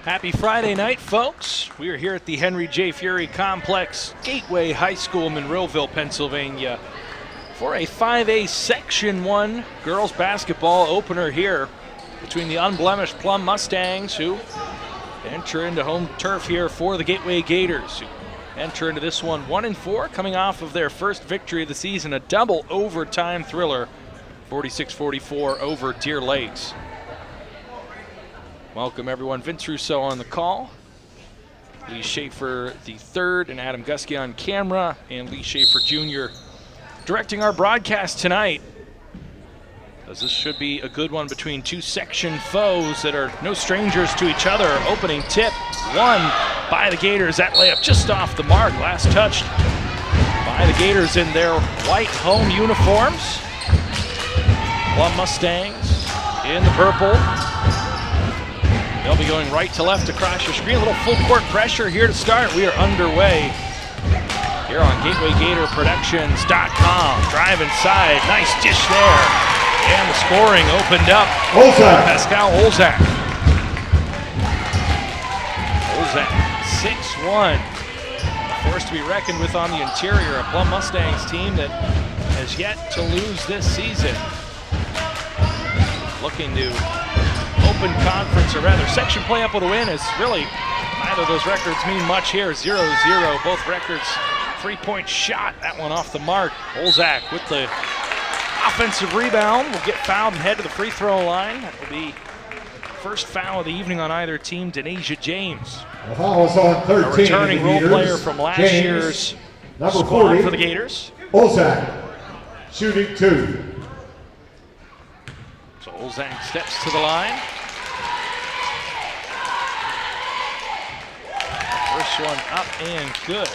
Happy Friday night, folks. We are here at the Henry J. Fury Complex, Gateway High School, Monroeville, Pennsylvania, for a 5A Section 1 girls basketball opener here between the unblemished Plum Mustangs, who enter into home turf here for the Gateway Gators, who enter into this one 1-4, coming off of their first victory of the season, a double overtime thriller, 46-44 over Deer Lakes. Welcome, everyone. Vince Rousseau on the call. Lee Schaefer the third, and Adam Gusky on camera, and Lee Schaefer Jr. directing our broadcast tonight, as this should be a good one between two section foes that are no strangers to each other. Opening tip, won by the Gators. That layup just off the mark. Last touched by the Gators in their white home uniforms. Plum Mustangs in the purple. They'll be going right to left across your screen. A little full court pressure here to start. We are underway here on GatewayGatorProductions.com. Drive inside, nice dish there. And the scoring opened up. Pascal Olzak. Olzak, 6'1". Force to be reckoned with on the interior. A Plum Mustangs team that has yet to lose this season. Looking to open conference, or rather section play up with a win, is really neither of those records mean much here. 0-0, both records 3-point shot, that one off the mark. Olzak with the offensive rebound will get fouled and head to the free throw line. That will be first foul of the evening on either team. Denasia James, the foul is on 13, a returning role player from last year's squad 40, for the Gators. Olzak, shooting 2. So Olzak steps to the line. First one up and good.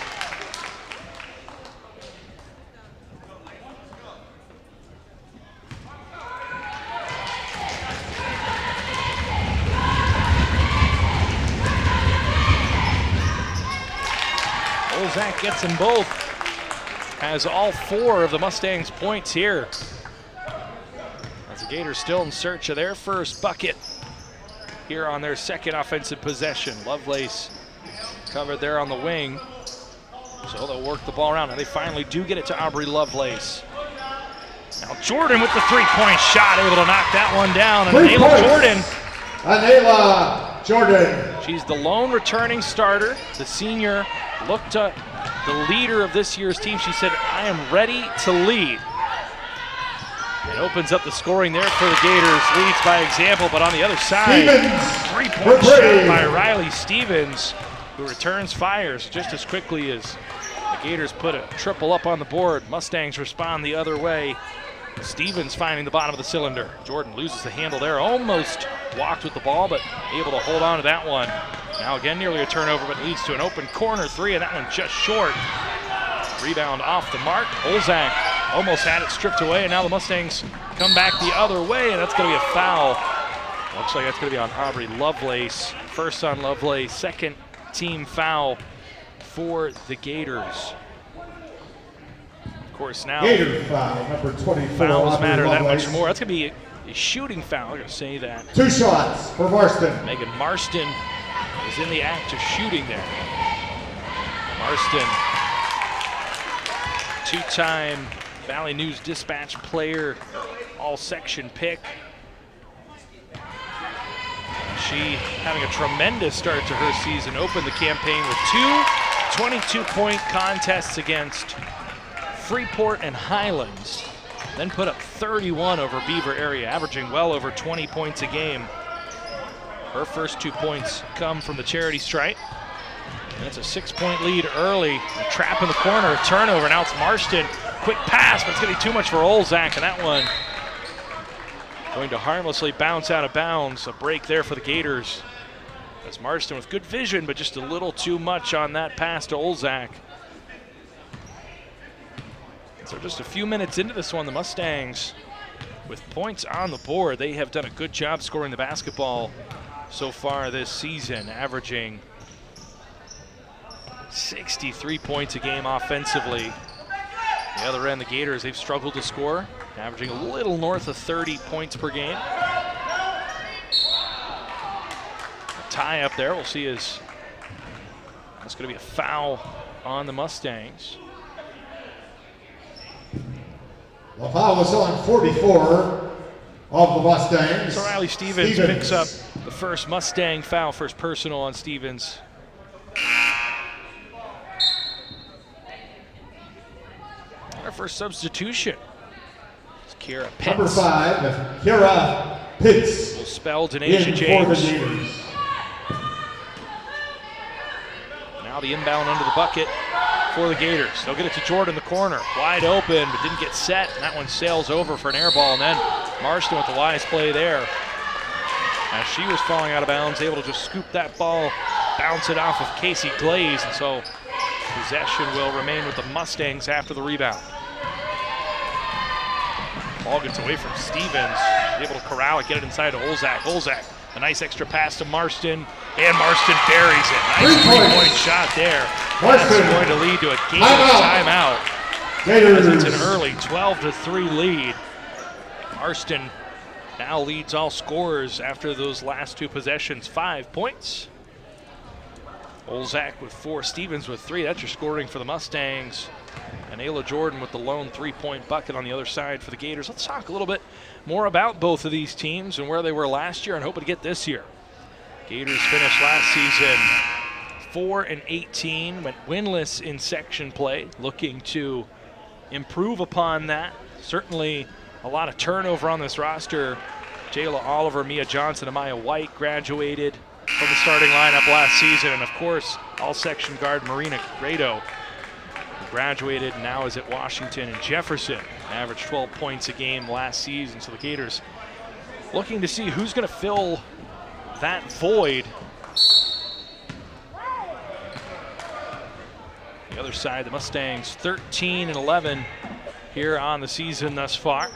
Olzak gets them both. Has all 4 of the Mustangs' points here. As the Gators still in search of their first bucket here on their second offensive possession. Lovelace covered there on the wing, so they'll work the ball around. And they finally do get it to Aubrey Lovelace. Now Jordan with the 3-point shot, able to knock that one down. And Anela Jordan. She's the lone returning starter. The senior looked to the leader of this year's team. She said, "I am ready to lead." It opens up the scoring there for the Gators. Leads by example, but on the other side, 3-point shot by Riley Stevens, who returns fires just as quickly as the Gators put a triple up on the board. Mustangs respond the other way. Stevens finding the bottom of the cylinder. Jordan loses the handle there, almost walked with the ball, but able to hold on to that one. Now again, nearly a turnover, but leads to an open corner 3, and that one just short. Rebound off the mark. Olzak almost had it stripped away, and now the Mustangs come back the other way, and that's going to be a foul. Looks like that's going to be on Aubrey Lovelace. First on Lovelace, second team foul for the Gators. Of course, now Gator foul, number 24. Fouls matter that much more. That's going to be a shooting foul. I'm going to say that. 2 shots for Marston. Megan Marston is in the act of shooting there. Marston, 2-time Valley News Dispatch player, all-section pick. She having a tremendous start to her season. Opened the campaign with 2 22-point contests against Freeport and Highlands. Then put up 31 over Beaver area, averaging well over 20 points a game. Her first 2 points come from the charity stripe. And it's a 6-point lead early. A trap in the corner, a turnover. Now it's Marston. Quick pass, but it's going to be too much for Olzak, and that one going to harmlessly bounce out of bounds. A break there for the Gators. As Marston with good vision, but just a little too much on that pass to Olzak. So just a few minutes into this one, the Mustangs with points on the board. They have done a good job scoring the basketball so far this season, averaging 63 points a game offensively. The other end, the Gators, they've struggled to score, averaging a little north of 30 points per game. tie up there. We'll see as that's going to be a foul on the Mustangs. The foul was on 44 of the Mustangs. So Riley Stevens picks up the first Mustang foul, first personal on Stevens. Our first substitution. It's Kira Pitts. Number 5, Kira Pitts. Will spell Denasia James. Now the inbound under the bucket for the Gators. They'll get it to Jordan, the corner. Wide open, but didn't get set. And that one sails over for an air ball. And then Marston with the wise play there. As she was falling out of bounds, able to just scoop that ball, bounce it off of Casey Glaze. And so possession will remain with the Mustangs after the rebound. Ball gets away from Stevens. Able to corral it, get it inside to Olzak. Olzak, a nice extra pass to Marston, and Marston buries it. Nice three-point shot there. That's going to lead to a Gators timeout. As it's an early 12-3 lead. Marston now leads all scorers after those last two possessions, 5 points. Olzak with 4, Stevens with 3. That's your scoring for the Mustangs. And Ayla Jordan with the lone 3-point bucket on the other side for the Gators. Let's talk a little bit more about both of these teams and where they were last year and hoping to get this year. Gators finished last season 4-18, went winless in section play, looking to improve upon that. Certainly a lot of turnover on this roster. Jayla Oliver, Mia Johnson, Amaya White graduated from the starting lineup last season, and of course, all-section guard Marina Grado, who graduated and now is at Washington and Jefferson. Averaged 12 points a game last season, so the Gators looking to see who's going to fill that void. The other side, the Mustangs 13-11 here on the season thus far.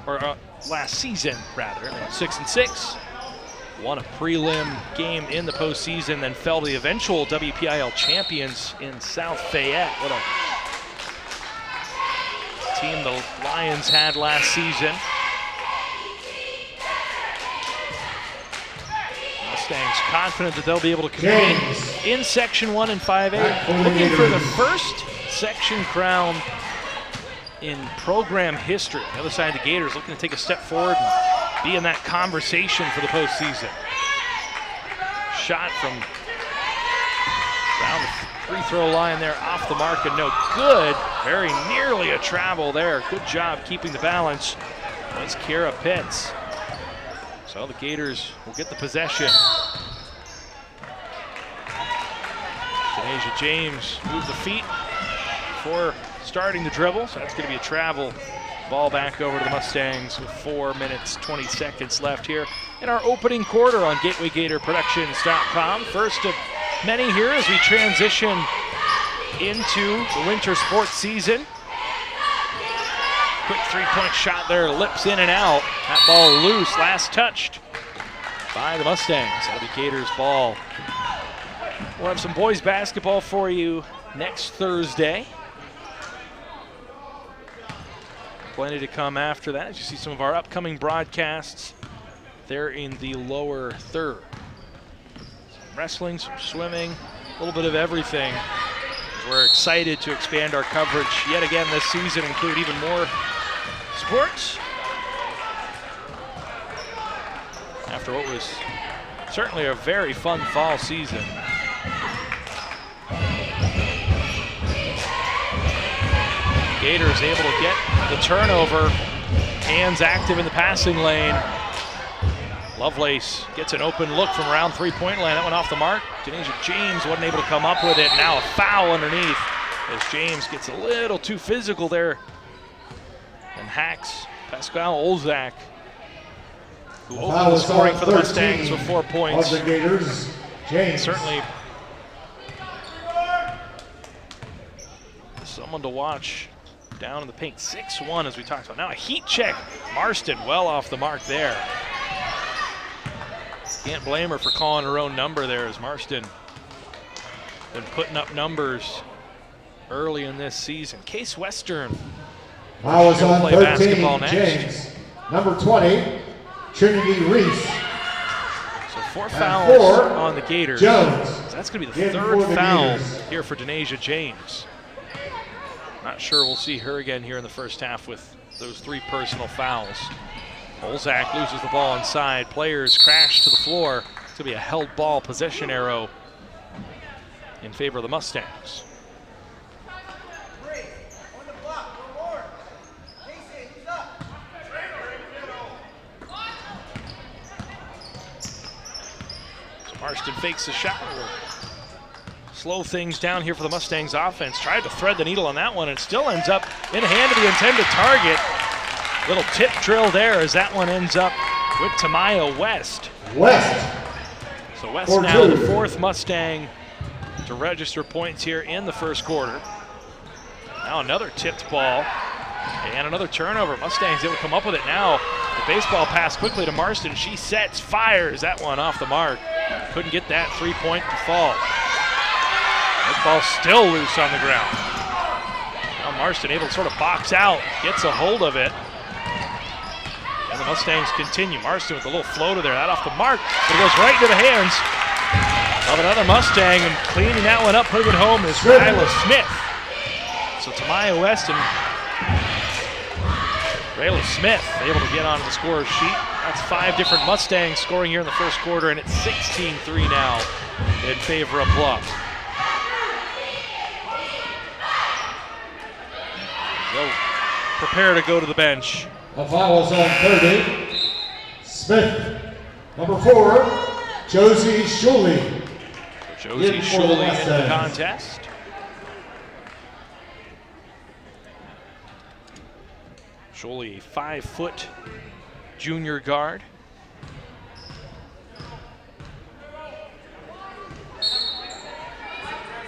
Or last season, rather. 6-6. Won a prelim game in the postseason, then fell to the eventual WPIAL champions in South Fayette. What a team the Lions had last season. Mustangs confident that they'll be able to compete in Section 1 and 5A. Looking for the first section crown in program history. The other side of the Gators looking to take a step forward and be in that conversation for the postseason. Shot from around the free throw line there, off the mark and no good. Very nearly a travel there. Good job keeping the balance. That's Kira Pitts. So the Gators will get the possession. Denasia James moved the feet before starting the dribble, so that's going to be a travel. Ball back over to the Mustangs with 4 minutes, 20 seconds left here in our opening quarter on GatewayGatorProductions.com. First of many here as we transition into the winter sports season. Quick three-point shot there, lips in and out. That ball loose, last touched by the Mustangs. That'll be Gators ball. We'll have some boys basketball for you next Thursday. Plenty to come after that. As you see some of our upcoming broadcasts, they're in the lower third. Some wrestling, some swimming, a little bit of everything. We're excited to expand our coverage yet again this season, include even more sports. After what was certainly a very fun fall season. Gators able to get the turnover. Hands active in the passing lane. Lovelace gets an open look from around three-point line. That went off the mark. Denasia James wasn't able to come up with it. Now a foul underneath as James gets a little too physical there and hacks Pascal Olzak, who opened the scoring for the Mustangs with 4 points. Of the Gators, James. Certainly someone to watch down in the paint. 6-1 as we talked about. Now a heat check. Marston well off the mark there. Can't blame her for calling her own number there as Marston been putting up numbers early in this season. Case Western. I was on play 13, basketball next. James. Number 20, Trinity Reese. So 4 fouls on the Gators. Jones. That's going to be the third foul here for Denasia James. Not sure we'll see her again here in the first half with those 3 personal fouls. Olzak loses the ball inside. Players crash to the floor. It's going to be a held ball possession arrow in favor of the Mustangs. So Marston fakes the shot. Slow things down here for the Mustangs offense. Tried to thread the needle on that one and still ends up in the hand of the intended target. Little tip drill there as that one ends up with Tamaya West. So West now the 4th Mustang to register points here in the first quarter. Now another tipped ball and another turnover. Mustangs able to come up with it now. The baseball pass quickly to Marston. She sets, fires that one off the mark. Couldn't get that 3-point to fall. That ball still loose on the ground. Now Marston able to sort of box out, gets a hold of it. And the Mustangs continue. Marston with a little floater there, that off the mark, but it goes right into the hands of another Mustang, and cleaning that one up, putting it home is Ryla Smith. So Tamaya West and Ryla Smith able to get onto the scorer's sheet. That's 5 different Mustangs scoring here in the first quarter, and it's 16-3 now in favor of Plum. They'll prepare to go to the bench. A foul is on 30. Smith. Number 4, Josie Shuley. Josie Shuley in the contest. Shuley, a 5-foot junior guard.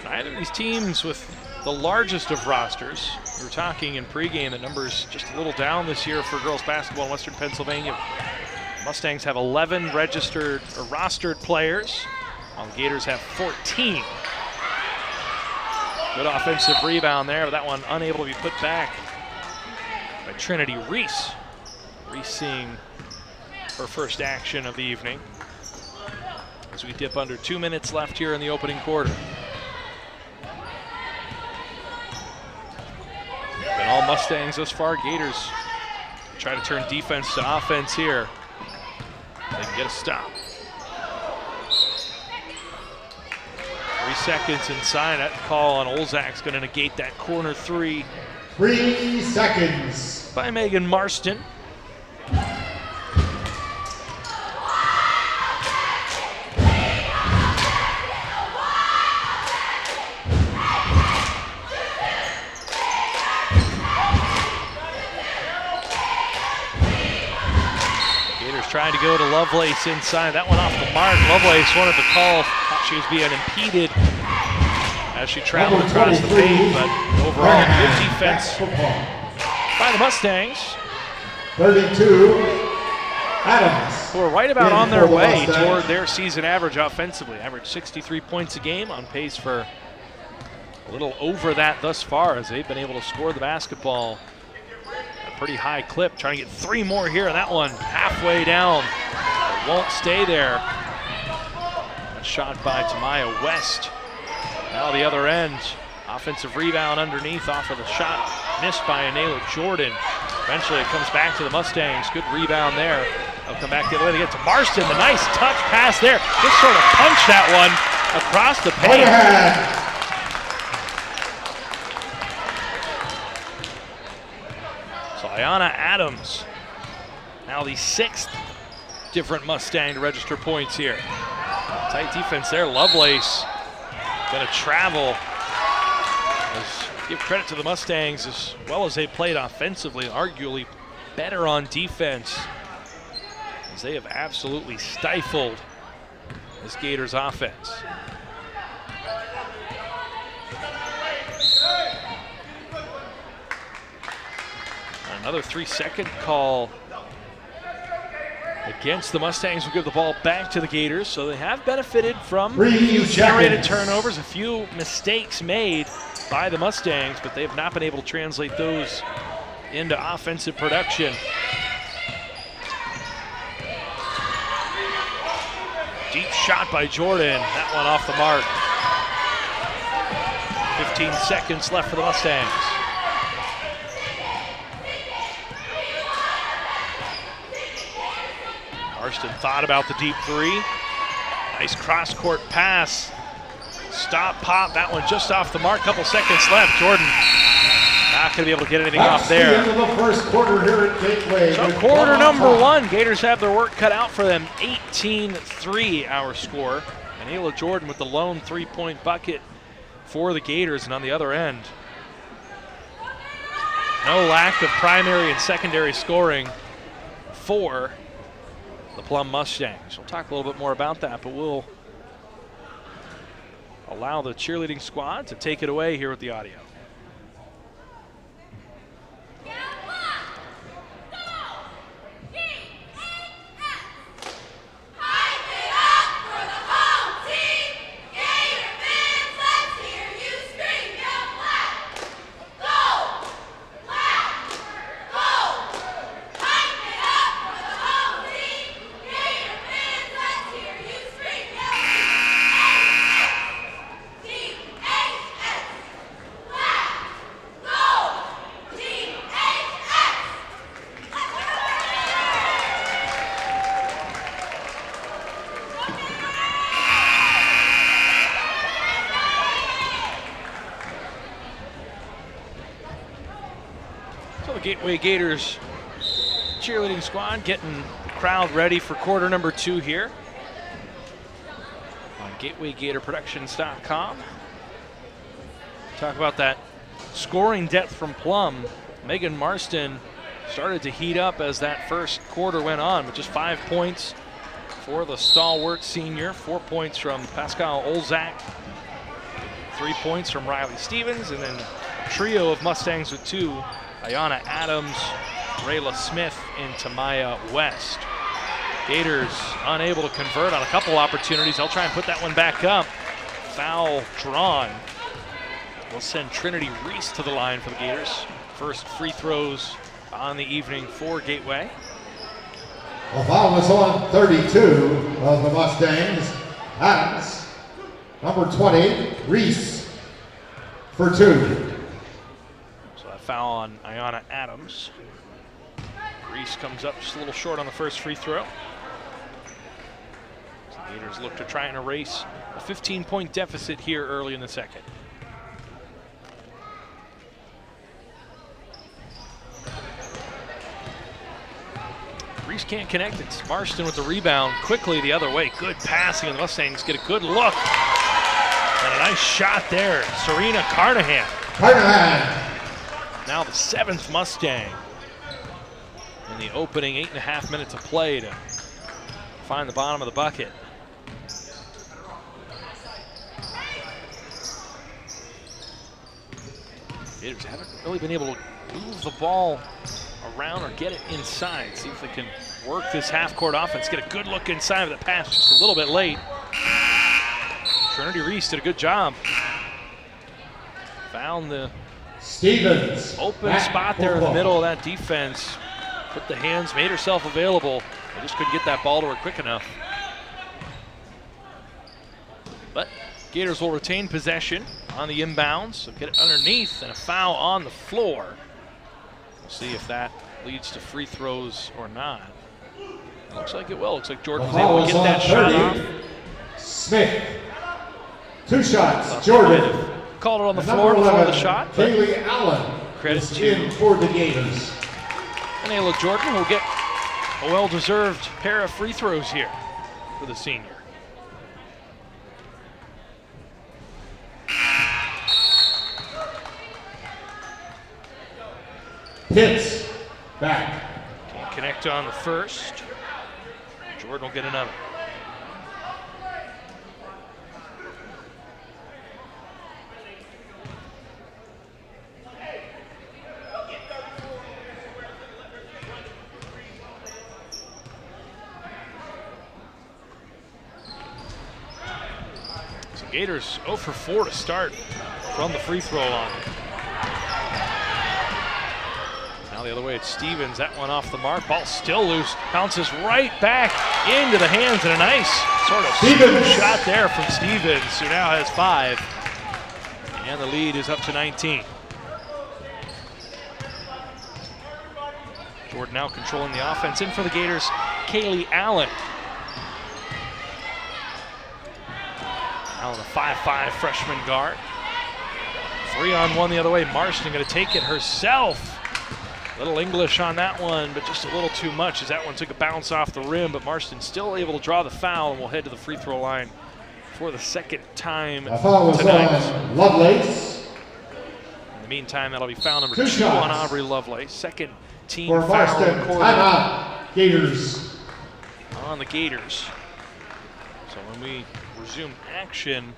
Neither of these teams with the largest of rosters. We were talking in pregame that numbers just a little down this year for girls basketball in Western Pennsylvania. Mustangs have 11 registered or rostered players, while the Gators have 14. Good offensive rebound there, but that one unable to be put back by Trinity Reese. Reese seeing her first action of the evening as we dip under 2 minutes left here in the opening quarter. And all Mustangs thus far. Gators try to turn defense to offense here. They can get a stop. 3 seconds inside. That call on Olzak's going to negate that corner 3. 3 seconds. By Megan Marston. Trying to go to Lovelace inside. That one off the mark. Lovelace wanted the call. Thought she was being impeded as she traveled across the paint, but overall good defense by the Mustangs. 32, Adams. Who are right about on their way toward their season average offensively. Average 63 points a game, on pace for a little over that thus far as they've been able to score the basketball. Pretty high clip, trying to get 3 more here, and that one halfway down. It won't stay there. A shot by Tamaya West. Now the other end. Offensive rebound underneath off of the shot. Missed by Anela Jordan. Eventually it comes back to the Mustangs. Good rebound there. They'll come back the other way to get to Marston. The nice touch pass there. Just sort of punched that one across the paint. Ayana Adams, now the 6th different Mustang to register points here. Tight defense there. Lovelace going to travel. Give credit to the Mustangs as well as they played offensively, arguably better on defense, as they have absolutely stifled this Gators offense. Another 3-second call against the Mustangs will give the ball back to the Gators. So they have benefited from a few generated turnovers, a few mistakes made by the Mustangs, but they have not been able to translate those into offensive production. Deep shot by Jordan. That one off the mark. 15 seconds left for the Mustangs. Marston thought about the deep three. Nice cross-court pass. Stop, pop, that one just off the mark. Couple seconds left. Jordan not going to be able to get anything off there. That's the end of the first quarter here at Gateway. So quarter number one, Gators have their work cut out for them. 18-3 our score. And Ayla Jordan with the lone three-point bucket for the Gators. And on the other end, no lack of primary and secondary scoring for the Plum Mustangs. We'll talk a little bit more about that, but we'll allow the cheerleading squad to take it away here with the audio. Gateway Gators cheerleading squad getting the crowd ready for quarter number two here on GatewayGatorProductions.com. Talk about that scoring depth from Plum. Megan Marston started to heat up as that first quarter went on, with just 5 points for the stalwart senior, 4 points from Pascal Olzak, 3 points from Riley Stevens, and then a trio of Mustangs with 2. Ayana Adams, Rayla Smith, and Tamaya West. Gators unable to convert on a couple opportunities. They'll try and put that one back up. Foul drawn. We'll send Trinity Reese to the line for the Gators. First free throws on the evening for Gateway. The foul was on 32 of the Mustangs. Adams, number 20, Reese for 2. Foul on Ayana Adams. Reese comes up just a little short on the first free throw. So the Gators look to try and erase a 15-point deficit here early in the second. Reese can't connect. It's Marston with the rebound. Quickly the other way. Good passing, and the Mustangs get a good look. And a nice shot there. Serena Carnahan. Now the 7th Mustang in the opening 8.5 minutes of play to find the bottom of the bucket. Gators haven't really been able to move the ball around or get it inside. See if they can work this half-court offense, get a good look inside of the pass just a little bit late. Trinity Reese did a good job. Found the Stevens. Open spot there in the middle of that defense. Put the hands, made herself available. They just couldn't get that ball to her quick enough. But Gators will retain possession on the inbounds. So get it underneath, and a foul on the floor. We'll see if that leads to free throws or not. It looks like it will. Looks like Jordan was able to get that shot off. Smith. 2 shots. Jordan. Called it on the floor before the shot. Kaylee Allen credit is to in for the Gators. And Ayla Jordan will get a well-deserved pair of free throws here for the senior. Pitts back. Can't connect on the first. Jordan will get another. Gators 0 for 4 to start from the free throw line. Now the other way, it's Stevens. That one off the mark. Ball still loose. Bounces right back into the hands, and a nice sort of shot there from Stevens, who now has 5. And the lead is up to 19. Jordan now controlling the offense. In for the Gators, Kaylee Allen. Allen, a 5'5" freshman guard. 3-on-1 the other way. Marston going to take it herself. Little English on that one, but just a little too much as that one took a bounce off the rim, but Marston still able to draw the foul, and will head to the free throw line for the second time tonight. Lovelace. In the meantime, that'll be foul number 2 on Aubrey Lovelace. Second team for foul Marston. Timeout, Gators. On the Gators. So when we resume action,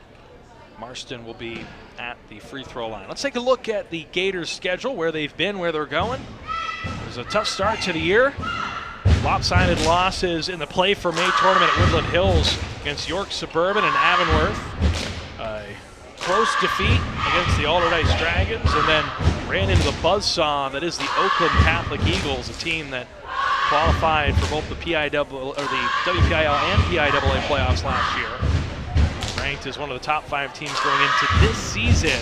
Marston will be at the free throw line. Let's take a look at the Gators schedule, where they've been, where they're going. It was a tough start to the year. Lopsided losses in the Play for May tournament at Woodland Hills against York Suburban and Avonworth. A close defeat against the Allderdice Dragons, and then ran into the buzzsaw that is the Oakland Catholic Eagles, a team that qualified for both the WPIAL and PIAA playoffs last year. Ranked as one of the top 5 teams going into this season.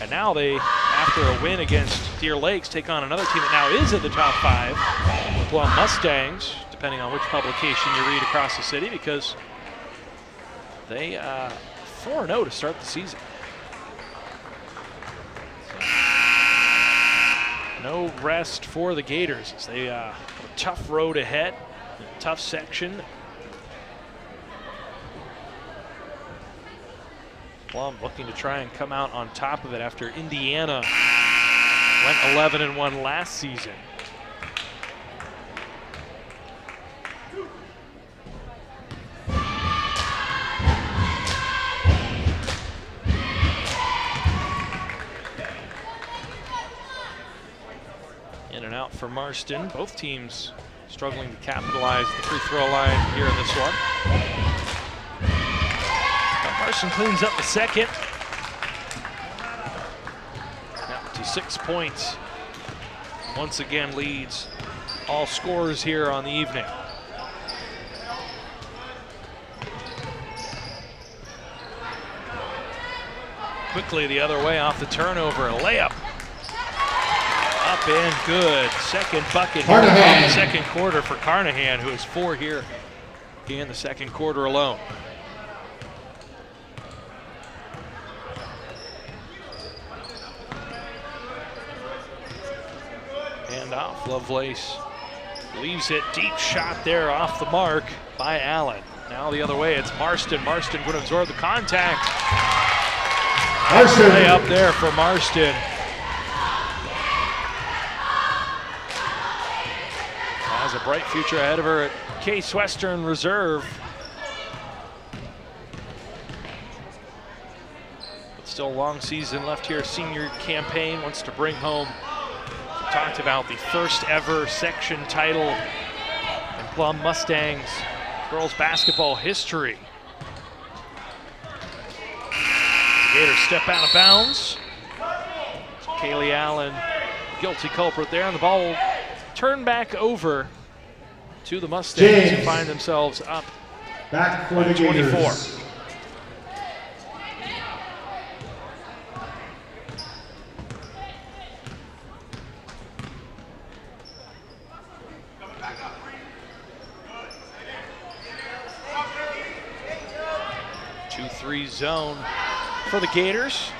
And now they, after a win against Deer Lakes, take on another team that now is in the top 5, the Plum Mustangs, depending on which publication you read across the city, because they 4-0 to start the season. So, no rest for the Gators as they have a tough road ahead, a tough section. Plum looking to try and come out on top of it after Indiana went 11-1 last season. In and out for Marston. Both teams struggling to capitalize the free throw line here in this one. Marston cleans up the second. Now to 6 points. Once again leads all scorers here on the evening. Quickly the other way off the turnover. A layup. Up and good. Second bucket here in the second quarter for Carnahan, who has 4 here in the second quarter alone. And off, Lovelace leaves it. Deep shot there off the mark by Allen. Now the other way, it's Marston. Marston going to absorb the contact. Marston. Play up there for Marston. Has a bright future ahead of her at Case Western Reserve. But still a long season left here. Senior campaign wants to bring home. Talked about the first ever section title in Plum Mustangs girls basketball history. The Gators step out of bounds. Kaylee Allen, guilty culprit there, and the ball will turn back over to the Mustangs, who find themselves up back for the 24. Gators. Zone for the Gators.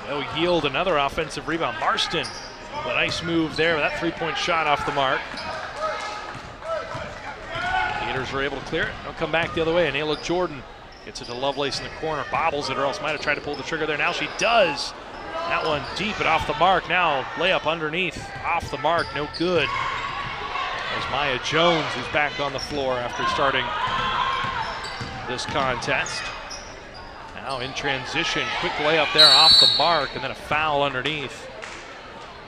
They'll yield another offensive rebound. Marston, a nice move there. That 3-point shot off the mark. Gators were able to clear it. They'll come back the other way. And Ayla Jordan gets it to Lovelace in the corner, bobbles it, or else might have tried to pull the trigger there. Now she does. That one deep and off the mark. Now layup underneath, off the mark, no good. There's Maya Jones, who's back on the floor after starting this contest. Now in transition, quick layup there off the mark, and then a foul underneath.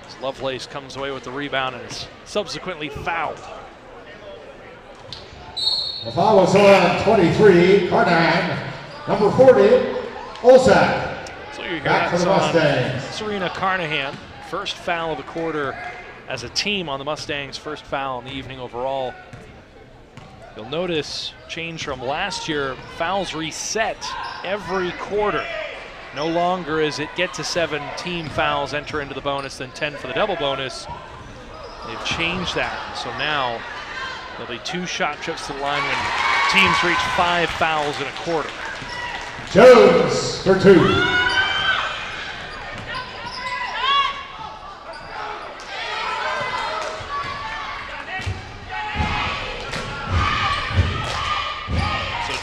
As Lovelace comes away with the rebound and is subsequently fouled. The foul was on 23, Carnahan. Number 40, Olsak. So you hear back for the Mustangs. Serena Carnahan, first foul of the quarter as a team on the Mustangs' first foul in the evening overall. You'll notice change from last year, fouls reset every quarter. No longer is it get to 7 team fouls, enter into the bonus, then 10 for the double bonus. They've changed that, so now there'll be 2 shot trips to the line when teams reach 5 fouls in a quarter. Jones for 2.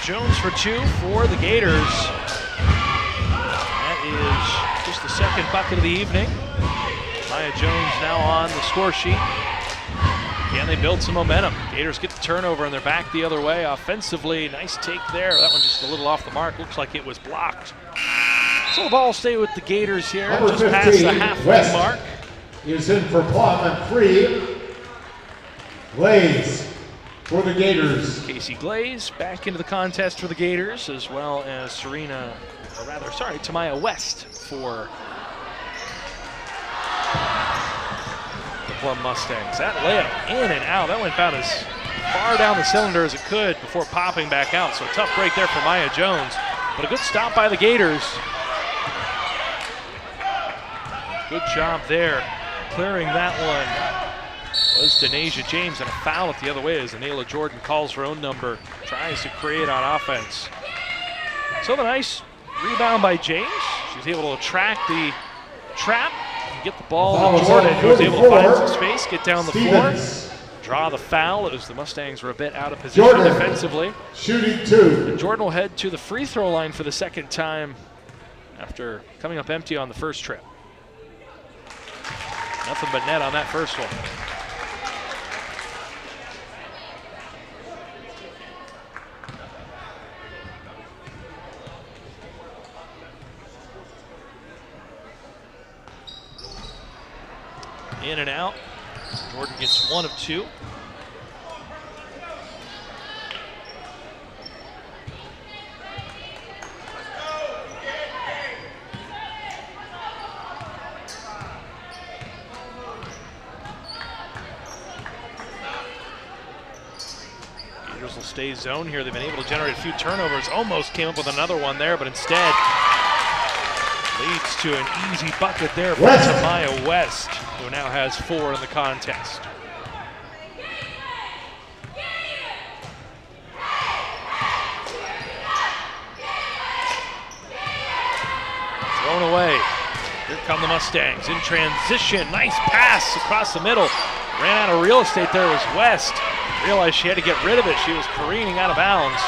Jones for 2 for the Gators. That is just the second bucket of the evening. Maya Jones now on the score sheet. Again, they build some momentum. Gators get the turnover and they're back the other way. Offensively, nice take there. That one just a little off the mark. Looks like it was blocked. So the ball will stay with the Gators here. Number just 15, past the halfway mark. Is in for Plum and 3. Glaze for the Gators. Casey Glaze back into the contest for the Gators, as well as Tamaya West for the Plum Mustangs. That layup in and out. That went about as far down the cylinder as it could before popping back out. So a tough break there for Maya Jones, but a good stop by the Gators. Good job there, clearing that one. Was Denasia James, and a foul at the other way as Anela Jordan calls her own number, tries to create on offense. So the nice rebound by James. She's able to attract the trap and get the ball to Jordan, who was able to find some space, get down the floor, draw the foul as the Mustangs were a bit out of position Jordan, defensively. Shooting 2. And Jordan will head to the free throw line for the second time after coming up empty on the first trip. Nothing but net on that first one. In and out. Jordan gets 1 of 2. Gators will stay zone here. They've been able to generate a few turnovers. Almost came up with another one there, but instead leads to an easy bucket there for Tamaya West, who now has 4 in the contest. Thrown away. Here come the Mustangs in transition. Nice pass across the middle. Ran out of real estate there was West. Realized she had to get rid of it. She was careening out of bounds.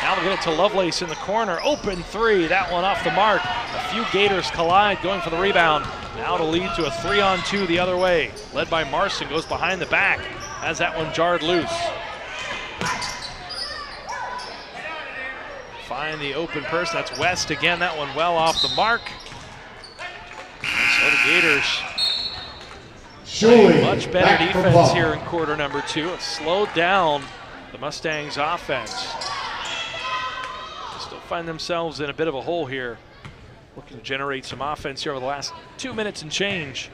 Now they'll get it to Lovelace in the corner. Open 3, that one off the mark. A few Gators collide, going for the rebound. Now to lead to a 3-on-2 the other way. Led by Marston, goes behind the back. Has that one jarred loose. Find the open person, that's West again. That one well off the mark. And so the Gators playing much better defense here in quarter number 2. It slowed down the Mustangs offense. Find themselves in a bit of a hole here, looking to generate some offense here over the last 2 minutes and change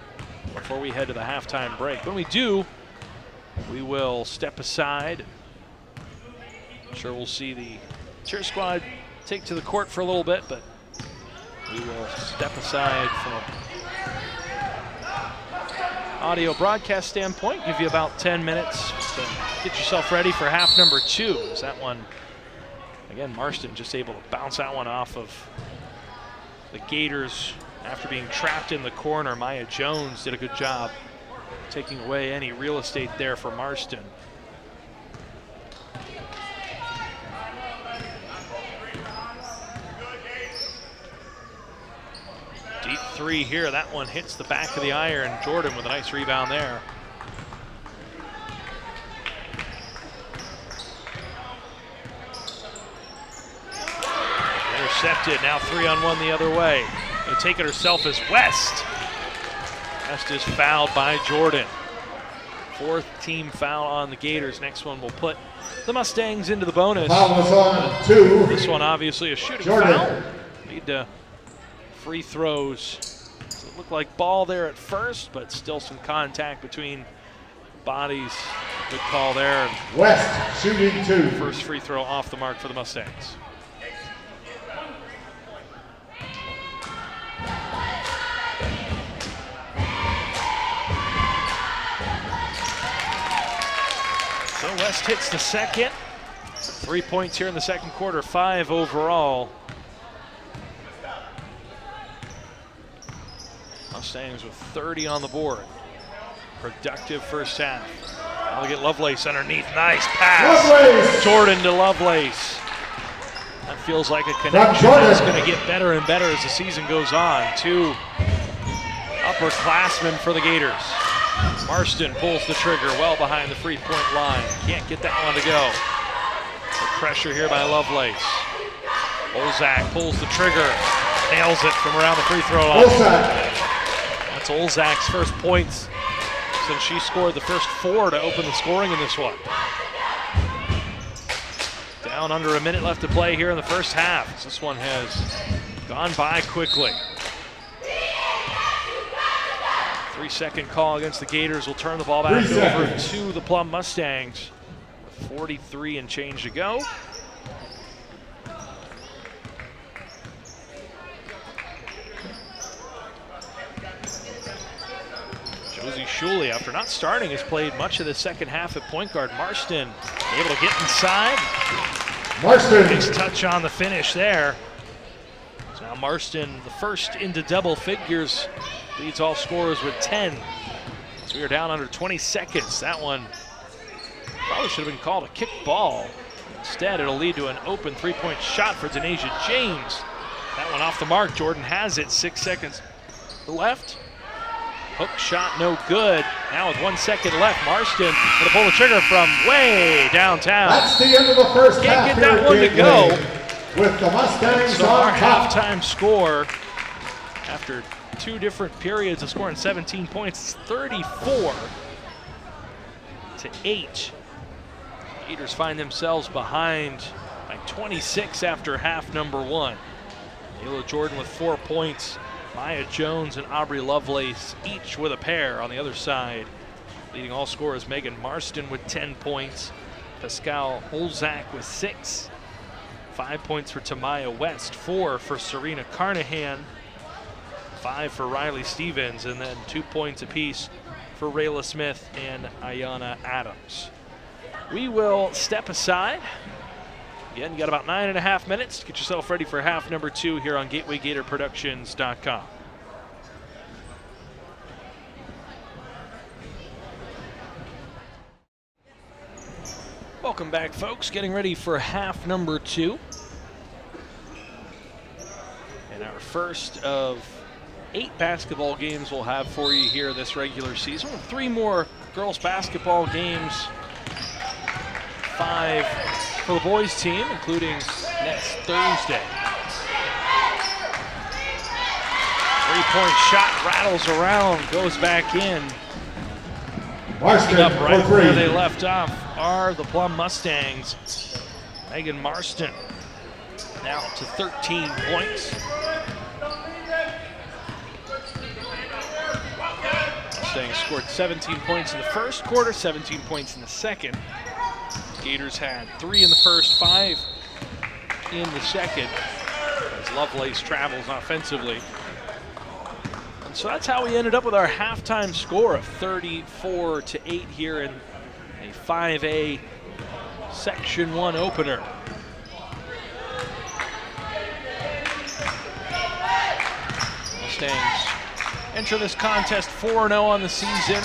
before we head to the halftime break. When we do, we will step aside. I'm sure we'll see the cheer squad take to the court for a little bit, but we will step aside from an audio broadcast standpoint, give you about 10 minutes to get yourself ready for half number 2. Is that one? Again, Marston just able to bounce that one off of the Gators after being trapped in the corner. Maya Jones did a good job taking away any real estate there for Marston. Deep 3 here. That one hits the back of the iron. Jordan with a nice rebound there. Intercepted, now 3-on-1 the other way. Gonna take it herself as West. West is fouled by Jordan. 4th team foul on the Gators. Next one will put the Mustangs into the bonus. Foul was on 2. This one obviously a shooting Jordan. foul. Lead to free throws. So it looked like ball there at first, but still some contact between bodies. Good call there. West shooting 2. First free throw off the mark for the Mustangs. So West hits the second. 3 points here in the second quarter, 5 overall. Mustangs with 30 on the board. Productive first half. Now we get Lovelace underneath. Nice pass. Lovelace. Jordan to Lovelace. That feels like a connection that's going to get better and better as the season goes on. 2 upperclassmen for the Gators. Marston pulls the trigger well behind the free-point line. Can't get that one to go. The pressure here by Lovelace. Olzak pulls the trigger. Nails it from around the free throw line. That's Olzak's first points since she scored the first 4 to open the scoring in this one. Down under a minute left to play here in the first half. This one has gone by quickly. 3-second call against the Gators will turn the ball back over to the Plum Mustangs. 43 and change to go. Josie Shuley, after not starting, has played much of the second half at point guard. Marston able to get inside. Marston. Nice touch on the finish there. So now Marston, the first into double figures, leads all scorers with 10. So we are down under 20 seconds. That one probably should have been called a kick ball. Instead, it'll lead to an open three-point shot for Denasia James. That one off the mark. Jordan has it. 6 seconds left. Hook shot no good. Now with 1 second left, Marston going to pull the trigger from way downtown. That's the end of the first half. Can't get that one to go. With the Mustangs so on our top. halftime score, after 2 different periods of scoring 17 points, 34-8. Gators find themselves behind by 26 after half number 1. Ayla Jordan with 4 points. Maya Jones and Aubrey Lovelace each with a pair on the other side. Leading all scorers, Megan Marston with 10 points. Pascal Olzak with 6. 5 points for Tamaya West, 4 for Serena Carnahan, 5 for Riley Stevens, and then 2 points apiece for Rayla Smith and Ayana Adams. We will step aside. Again, you got about 9.5 minutes to get yourself ready for half number 2 here on GatewayGatorProductions.com. Welcome back, folks. Getting ready for half number 2. And our first of 8 basketball games we'll have for you here this regular season. 3 more girls basketball games. 5 for the boys team, including next Thursday. 3-point shot rattles around, goes back in. Marston Up right for 3. where they left off are the Plum Mustangs. Megan Marston now to 13 points. Mustangs scored 17 points in the first quarter, 17 points in the second. Gators had 3 in the first, 5 in the second, as Lovelace travels offensively. And so that's how we ended up with our halftime score of 34-8 here in a 5A Section 1 opener. Mustangs enter this contest 4-0 on the season.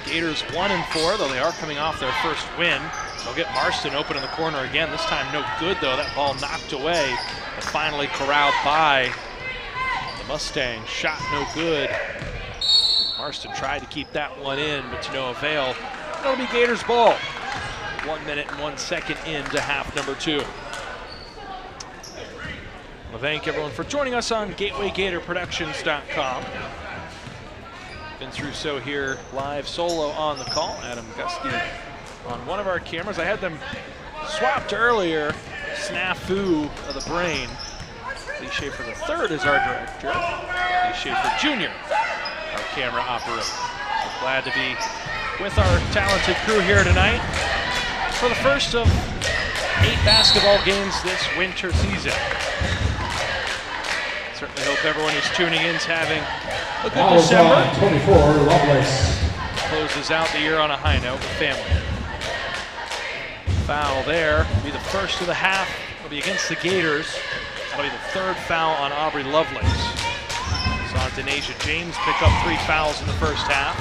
Gators 1-4, though they are coming off their first win. They'll get Marston open in the corner again. This time no good, though. That ball knocked away, but finally corralled by the Mustangs. Shot no good. Marston tried to keep that one in, but to no avail. It'll be Gators ball. 1 minute and 1 second into half number 2. I want to thank everyone for joining us on GatewayGatorProductions.com. Vince Russo here live solo on the call. Adam Gusky on one of our cameras. I had them swapped earlier. Snafu of the brain. Lee Schaefer III is our director. Lee Schaefer Jr. our camera operator. So glad to be with our talented crew here tonight for the first of 8 basketball games this winter season. Certainly hope everyone who's tuning in is having a good December. 24, Lovelace. Closes out the year on a high note with family. Foul there will be the first of the half. It'll be against the Gators. That'll be the 3rd foul on Aubrey Lovelace. Saw Denasia James pick up 3 fouls in the first half.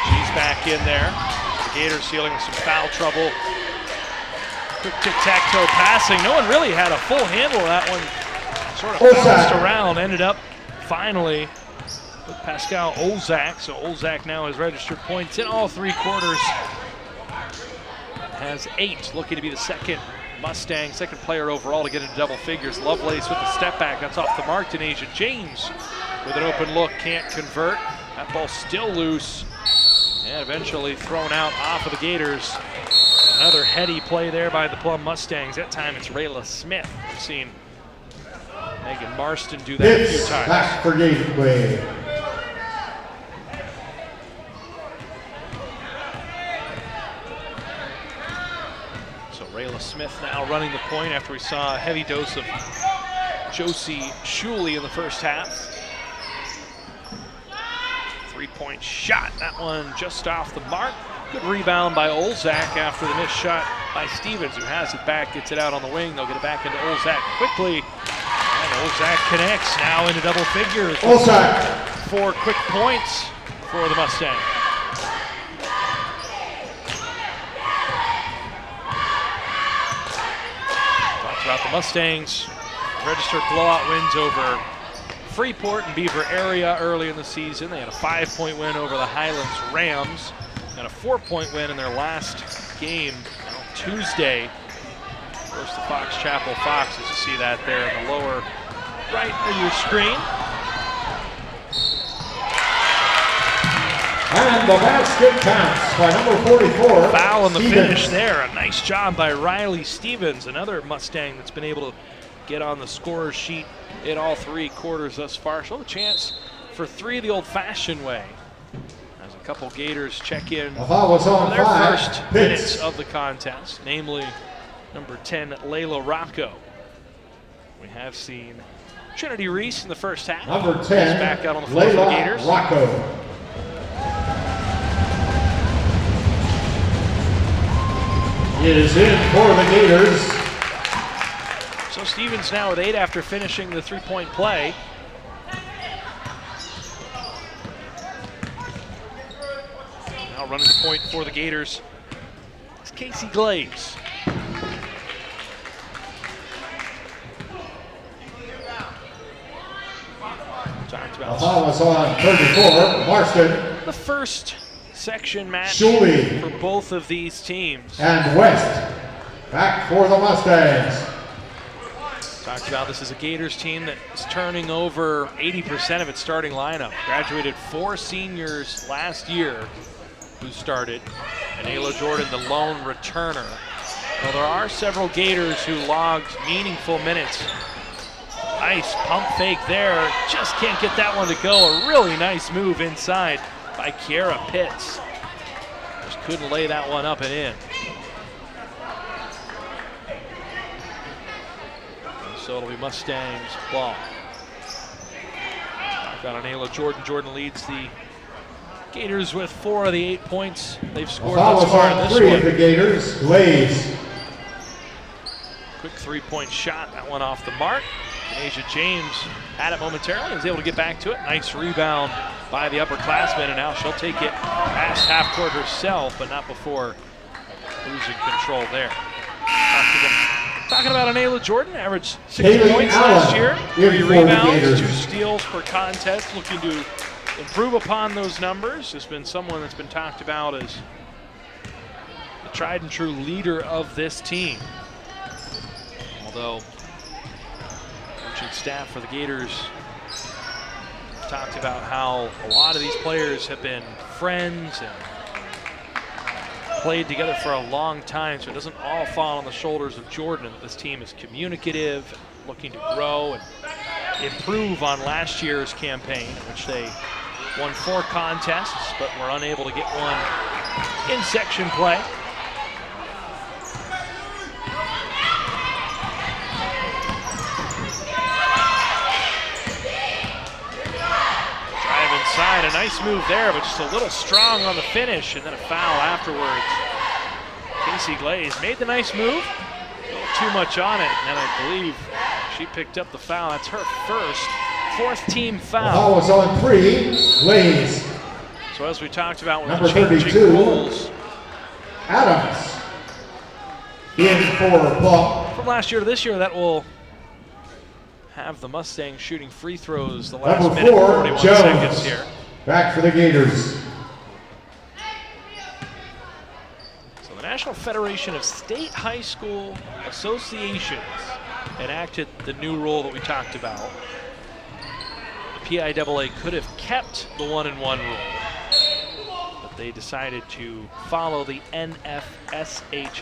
She's back in there. The Gators dealing with some foul trouble. Quick tic-tac-toe passing. No one really had a full handle of that one. Sort of bounced around. Ended up finally with Pascal Olzak. So Olzak now has registered points in all 3 quarters. Has 8, looking to be the second Mustang, second player overall to get into double figures. Lovelace with the step back, that's off the mark. Denasia James with an open look, can't convert. That ball still loose and eventually thrown out off of the Gators. Another heady play there by the Plum Mustangs. That time it's Rayla Smith. We've seen Megan Marston do that a few times. Back for Gateway. Rayla Smith now running the point after we saw a heavy dose of Josie Shuley in the first half. 3-point shot, that one just off the mark. Good rebound by Olzak after the missed shot by Stevens, who has it back, gets it out on the wing. They'll get it back into Olzak quickly. And Olzak connects now into double figures. Olzak. 4 quick points for the Mustangs. About the Mustangs, registered blowout wins over Freeport and Beaver area early in the season. They had a 5-point win over the Highlands Rams and a 4-point win in their last game on Tuesday. First, the Fox Chapel Foxes. You see that there in the lower right of your screen. And the basket counts by number 44. Foul in the Stevens. finish there. A nice job by Riley Stevens, another Mustang that's been able to get on the scorer's sheet in all 3 quarters thus far. She'll have a chance for 3 the old-fashioned way. As a couple Gators check in The foul was on for their 5. first minutes of the contest, namely number 10, Layla Rocco. We have seen Trinity Reese in the first half. Number 10, She's back out on the floor for the Gators. Rocco. Is in for the Gators. So Stevens now with 8 after finishing the 3-point play. Now running the point for the Gators is Casey Glaze. Talked The about foul was on 34, Marston. the first section match Shuley. for both of these teams. And West back for the Mustangs. Talked about this is a Gators team that is turning over 80% of its starting lineup. Graduated 4 seniors last year who started, and Ayla Jordan, the lone returner. Well, there are several Gators who logged meaningful minutes. Nice pump fake there, just can't get that one to go. A really nice move inside by Kiara Pitts. Just couldn't lay that one up and in. So it'll be Mustangs ball. Got an Ayla Jordan. Jordan leads the Gators with 4 of the 8 points they've scored thus far in this 3 one. of the Gators, Glaze. Quick 3-point shot, that one off the mark. Denasia James had it momentarily, was able to get back to it. Nice rebound by the upperclassman, and now she'll take it past half court herself, but not before losing control there. Talking about an Ayla Jordan, averaged 6 Kaylee points Allen last year, in 3 for the rebounds, Gators. 2 steals per contest, looking to improve upon those numbers. Has been someone that's been talked about as the tried and true leader of this team. Although coaching staff for the Gators talked about how a lot of these players have been friends and played together for a long time, so it doesn't all fall on the shoulders of Jordan. This team is communicative, looking to grow and improve on last year's campaign, in which they won 4 contests, but were unable to get one in section play. Drive inside, a nice move there, but just a little strong on the finish, and then a foul afterwards. Casey Glaze made the nice move, a little too much on it, and then I believe she picked up the foul. That's her first, 4th team foul. The foul was on 3, Glaze. So as we talked about with Number the changing 32, rules, Adams in for Plum. from last year to this year, that will have the Mustangs shooting free throws the last Number minute 4, 41 Jones. seconds here. Back for the Gators. So the National Federation of State High School Associations enacted the new rule that we talked about. The PIAA could have kept the 1-and-1 rule, but they decided to follow the NFSHSA,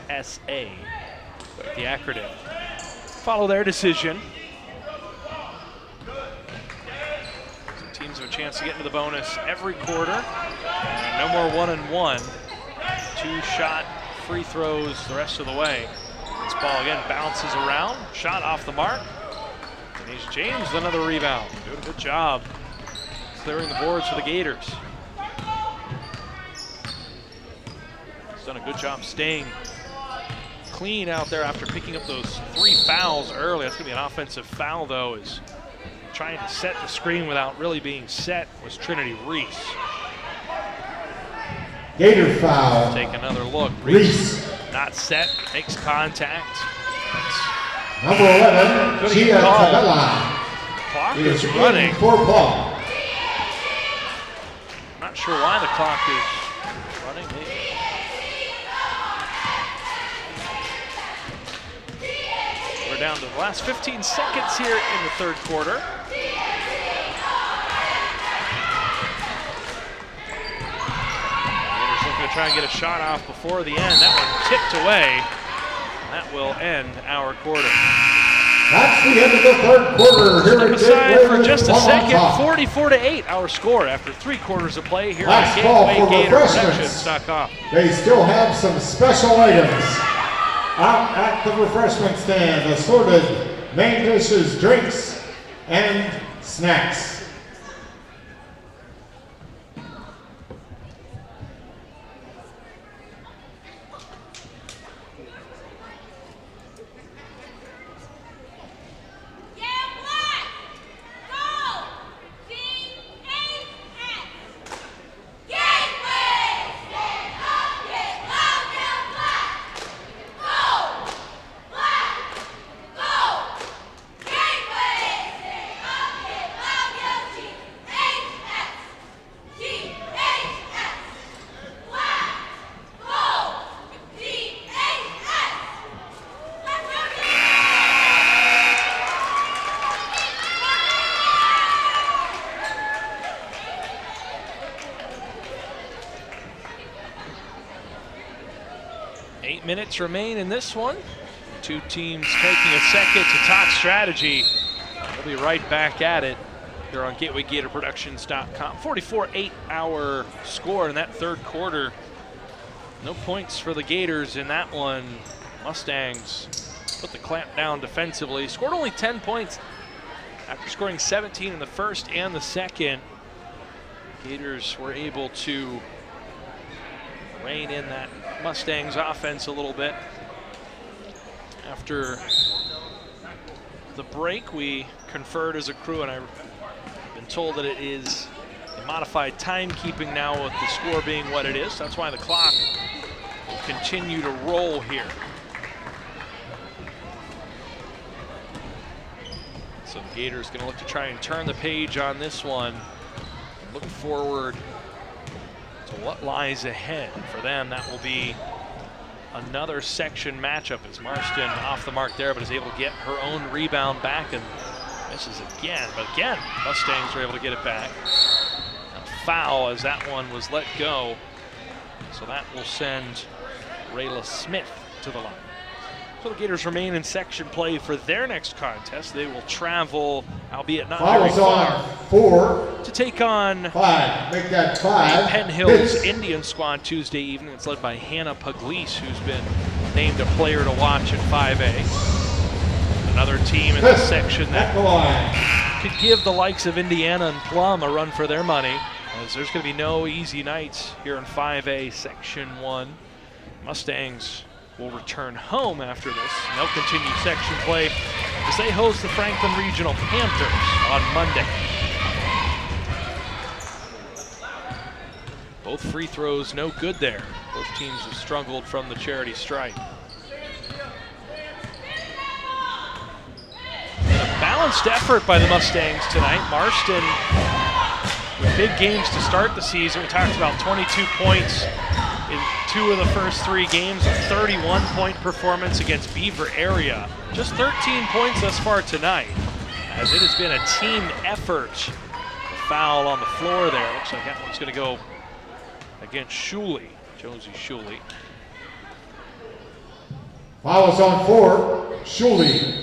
the acronym. Follow their decision. So teams have a chance to get into the bonus every quarter. And no more 1-and-1. 2-shot free throws the rest of the way. This ball again bounces around. Shot off the mark. Denise James with another rebound. Doing a good job clearing the boards for the Gators. He's done a good job staying clean out there after picking up those 3 fouls early. That's going to be an offensive foul, though, is trying to set the screen without really being set was Trinity Reese. Gator foul. Take another look. Reese. Not set, makes contact. Number 11, Gia Tabella. Clock is is running. for Plum. Not sure why the clock is running. Maybe. We're down to the last 15 seconds here in the 3rd quarter. Gators looking to try and get a shot off before the end. That one tipped away. That will end our quarter. That's the end of the 3rd quarter. Here Step aside for just a second. top. 44-8 our score after 3 quarters of play here Last at call for GatewayGatorProductions.com. They still have some special items out at the refreshment stand. Assorted main dishes, drinks, and snacks. Minutes remain in this one. 2 teams taking a second to talk strategy. We'll be right back at it here on GatewayGatorProductions.com. 44-8 our score in that 3rd quarter. No points for the Gators in that one. Mustangs put the clamp down defensively. Scored only 10 points after scoring 17 in the 1st and the 2nd. Gators were able to rein in that Mustangs offense a little bit. After the break, we conferred as a crew, and I've been told that it is a modified timekeeping now with the score being what it is. That's why the clock will continue to roll here. So the Gators going to look to try and turn the page on this one. Look forward to what lies ahead for them. That will be another section matchup as Marston off the mark there, but is able to get her own rebound back and misses again. But again, Mustangs are able to get it back. A foul as that one was let go. So that will send Rayla Smith to the line. So the Gators remain in section play for their next contest. They will travel, albeit not Foul very is far, on 4. to take on 5. Make that 5. Penn Hills Pitch. Indian squad Tuesday evening. It's led by Hannah Pugliese, who's been named a player to watch in 5A. Another team in this section that could give the likes of Indiana and Plum a run for their money, as there's going to be no easy nights here in 5A Section 1. Mustangs will return home after this, and they'll continue section play as they host the Franklin Regional Panthers on Monday. Both free throws no good there. Both teams have struggled from the charity stripe. A balanced effort by the Mustangs tonight. Marston with big games to start the season. We talked about 22 points in 2 of the first 3 games, a 31-point performance against Beaver Area. Just 13 points thus far tonight, as it has been a team effort. A foul on the floor there. Looks like that one's going to go against Shuley, Josie Shuley. Foul is on 4. Shuley.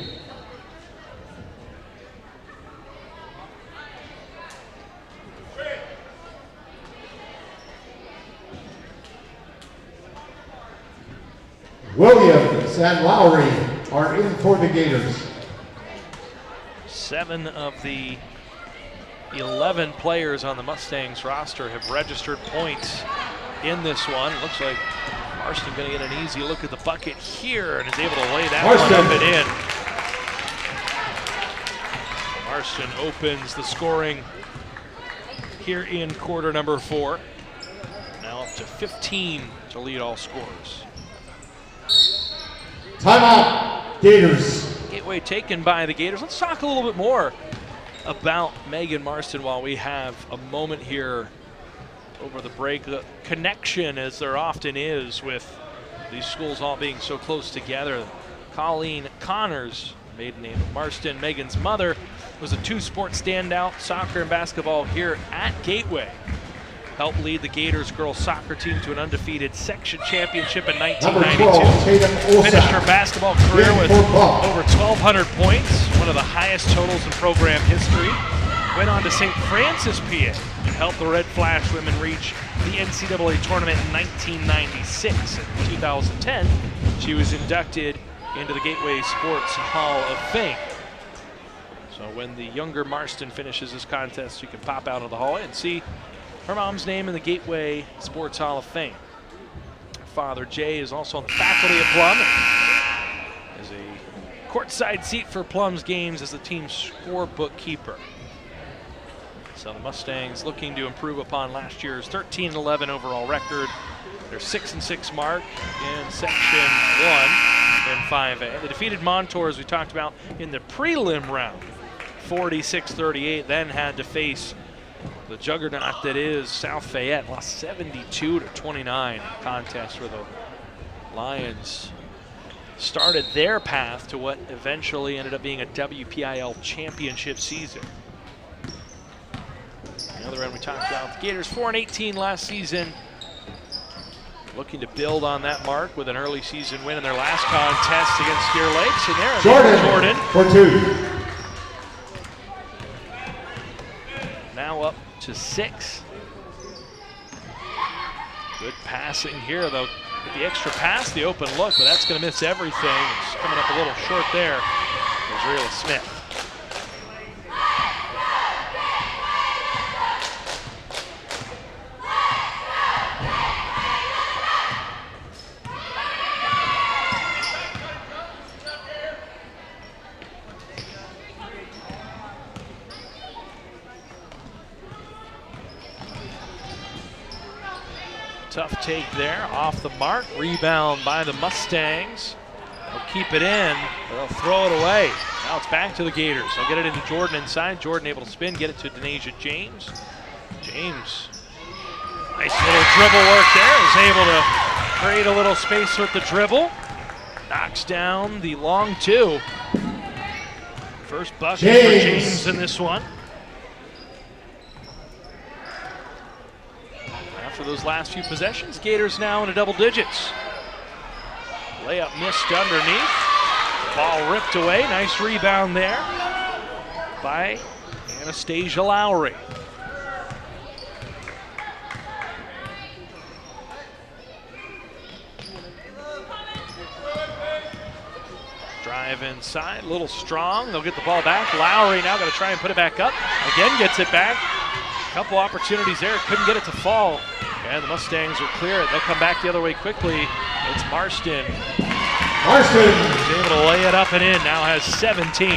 Williams and Lowry are in for the Gators. 7 of the 11 players on the Mustangs roster have registered points in this one. Looks like Marston going to get an easy look at the bucket here and is able to lay that one up and in. Marston opens the scoring here in quarter number 4. Now up to 15 to lead all scorers. Timeout, Gators. Gateway taken by the Gators. Let's talk a little bit more about Megan Marston while we have a moment here over the break. The connection, as there often is with these schools all being so close together. Colleen Connors, maiden name of Marston, Megan's mother, was a 2-sport standout, soccer and basketball here at Gateway. Helped lead the Gators girls soccer team to an undefeated section championship in 1992. Finished her basketball career with over 1,200 points, one of the highest totals in program history. Went on to St. Francis, PA, and helped the Red Flash women reach the NCAA tournament in 1996. In 2010, she was inducted into the Gateway Sports Hall of Fame. So when the younger Marston finishes this contest, you can pop out of the hallway and see her mom's name in the Gateway Sports Hall of Fame. Her father, Jay, is also on the faculty at Plum. Has a courtside seat for Plum's games as the team's scorebook keeper. So the Mustangs looking to improve upon last year's 13-11 overall record. Their 6-6 mark in Section 1 in 5A. They defeated Montour, as we talked about, in the prelim round, 46-38, then had to face the juggernaut that is South Fayette, lost 72-29 contest where the Lions started their path to what eventually ended up being a WPIAL championship season. On the other end, we talked about the Gators 4-18 last season, looking to build on that mark with an early season win in their last contest against Deer Lakes. And there, Jordan for 2. Now up to 6. Good passing here, though. With the extra pass, the open look, but that's going to miss everything. It's coming up a little short there. Israel Smith. Tough take there, off the mark. Rebound by the Mustangs. They'll keep it in, but they'll throw it away. Now it's back to the Gators. They'll get it into Jordan inside. Jordan able to spin, get it to Denasia James. James, nice little dribble work there. Is able to create a little space with the dribble. Knocks down the long 2. First bucket for James in this one. For those last few possessions, Gators now in the double digits. Layup missed underneath. Ball ripped away. Nice rebound there by Anastasia Lowry. Drive inside, a little strong. They'll get the ball back. Lowry now got to try and put it back up. Again gets it back. A couple opportunities there. Couldn't get it to fall. And the Mustangs will clear it. They'll come back the other way quickly. It's Marston. Marston He's able to lay it up and in. Now has 17.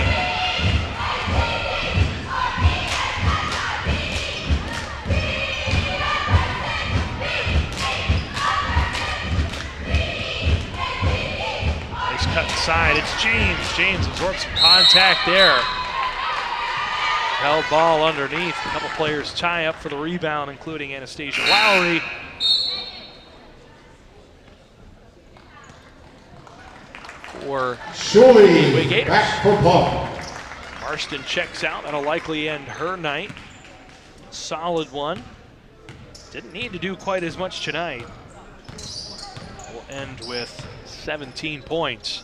Cut inside, it's James. James absorbs some contact there. Held ball underneath. A couple players tie up for the rebound, including Anastasia Lowry. For Cheerleading Gators. back for ball. Marston checks out. That'll likely end her night. Solid one. Didn't need to do quite as much tonight. We'll end with 17 points.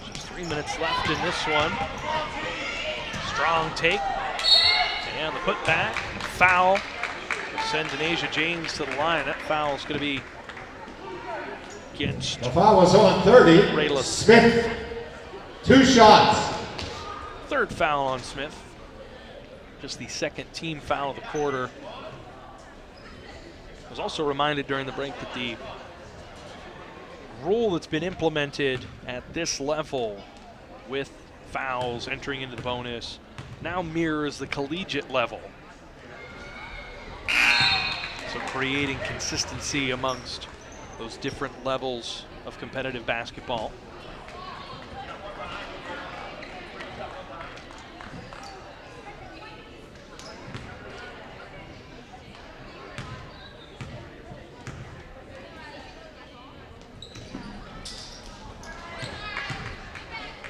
Just 3 minutes left in this one. Strong take. And the putback. Foul. Send Denasia James to the line. That foul is going to be against The foul was on 30. Rayla Smith. 2 shots. Third foul on Smith. Just the second team foul of the quarter. I was also reminded during the break that the rule that's been implemented at this level with fouls entering into the bonus now mirrors the collegiate level. So creating consistency amongst those different levels of competitive basketball.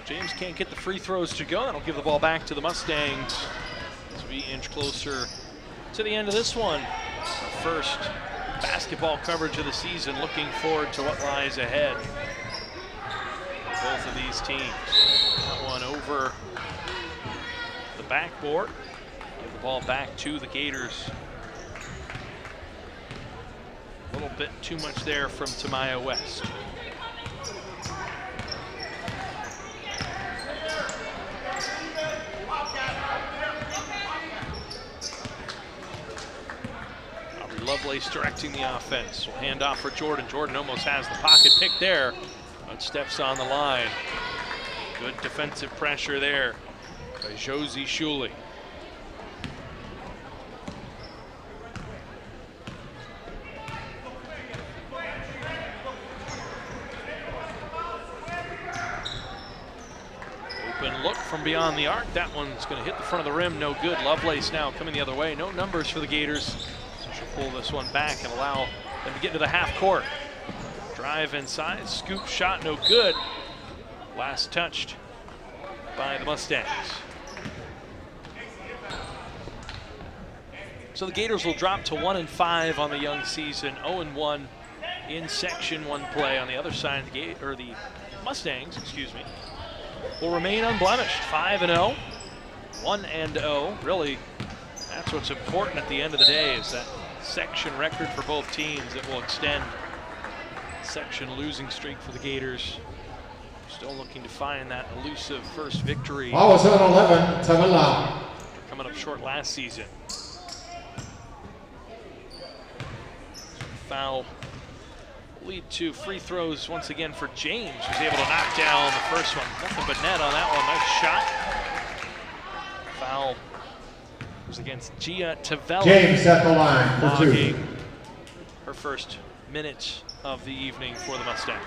James can't get the free throws to go. That'll give the ball back to the Mustangs as we inch closer to the end of this one. Our first basketball coverage of the season. Looking forward to what lies ahead for both of these teams. That one over the backboard. Give the ball back to the Gators. A little bit too much there from Tamaya West. Lovelace directing the offense. Will hand off for Jordan. Jordan almost has the pocket pick there, but steps on the line. Good defensive pressure there by Josie Shuley. Open look from beyond the arc. That one's going to hit the front of the rim. No good. Lovelace now coming the other way. No numbers for the Gators. Pull this one back and allow them to get to the half court. Drive inside, scoop shot, no good. Last touched by the Mustangs. So the Gators will drop to 1-5 on the young season, 0-1 in Section 1 play. On the other side, the Mustangs, excuse me, will remain unblemished, 5-0, 1-0. Really, that's what's important at the end of the day, is that section record for both teams. It will extend section losing streak for the Gators. Still looking to find that elusive first victory. Ball was on 11, Tamala. Coming up short last season. Foul lead to free throws once again for James, who's able to knock down the first one. Nothing but net on that one. Nice shot. Foul was against Gia Tavelli. James at the line for 2. Her first minutes of the evening for the Mustangs.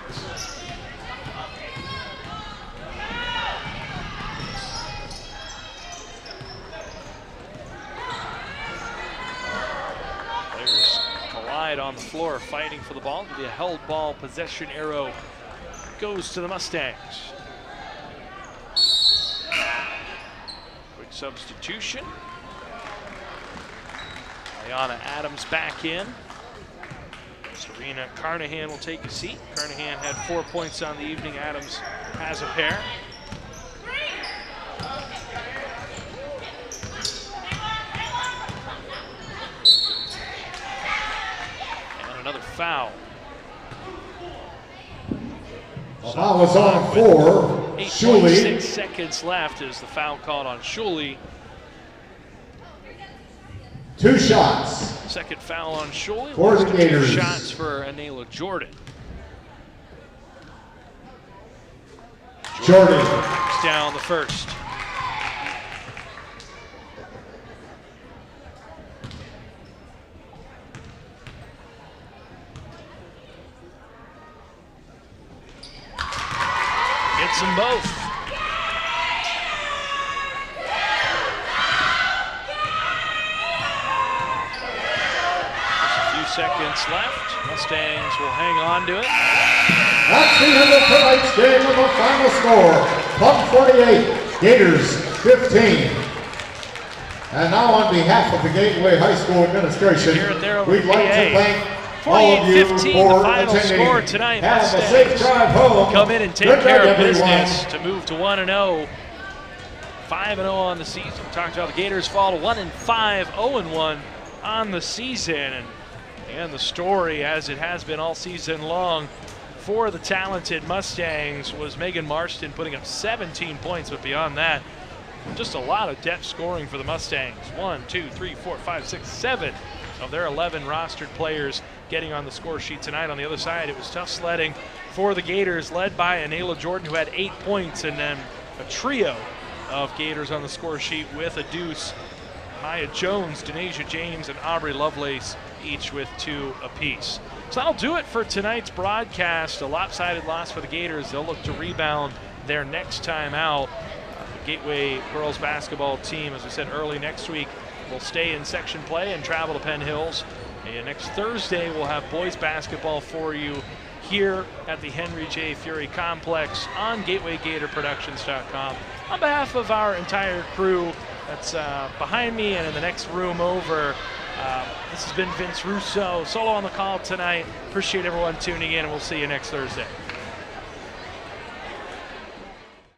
Players collide on the floor, fighting for the ball. The held ball possession arrow goes to the Mustangs. substitution. Ayana Adams back in. Serena Carnahan will take a seat. Carnahan had 4 points on the evening. Adams has a pair. And another foul. Foul was on for Shuley. 8.6 seconds left is the foul called on Shuley. 2 shots. Second foul on Shuley. For the 2 Gators. shots for Anela Jordan. Jordan. Knocks down the first. Gets them both. Seconds left. Mustangs will hang on to it. That's the end of tonight's game with a final score. Plum 48, Gators 15. And now on behalf of the Gateway High School administration, Here and there over we'd like to thank all of you 48-15, for the final attending. score tonight. Have a Mustangs safe drive home. come in and take Good care night, of everyone. business to move to 1-0. 5-0 on the season. We talked about the Gators fall to 1-5, 0-1 on the season. And the story, as it has been all season long, for the talented Mustangs was Megan Marston putting up 17 points, but beyond that, just a lot of depth scoring for the Mustangs. 1, 2, 3, 4, 5, 6, 7 of their 11 rostered players getting on the score sheet tonight. On the other side, it was tough sledding for the Gators, led by Anela Jordan, who had 8 points, and then a trio of Gators on the score sheet with a deuce. Maya Jones, Denasia James, and Aubrey Lovelace, each with 2 apiece. So that'll do it for tonight's broadcast. A lopsided loss for the Gators. They'll look to rebound their next time out. The Gateway girls basketball team, as I said early next week, will stay in section play and travel to Penn Hills. And next Thursday, we'll have boys basketball for you here at the Henry J. Fury Complex on GatewayGatorProductions.com. On behalf of our entire crew that's behind me and in the next room over, this has been Vince Russo, solo on the call tonight. Appreciate everyone tuning in, and we'll see you next Thursday.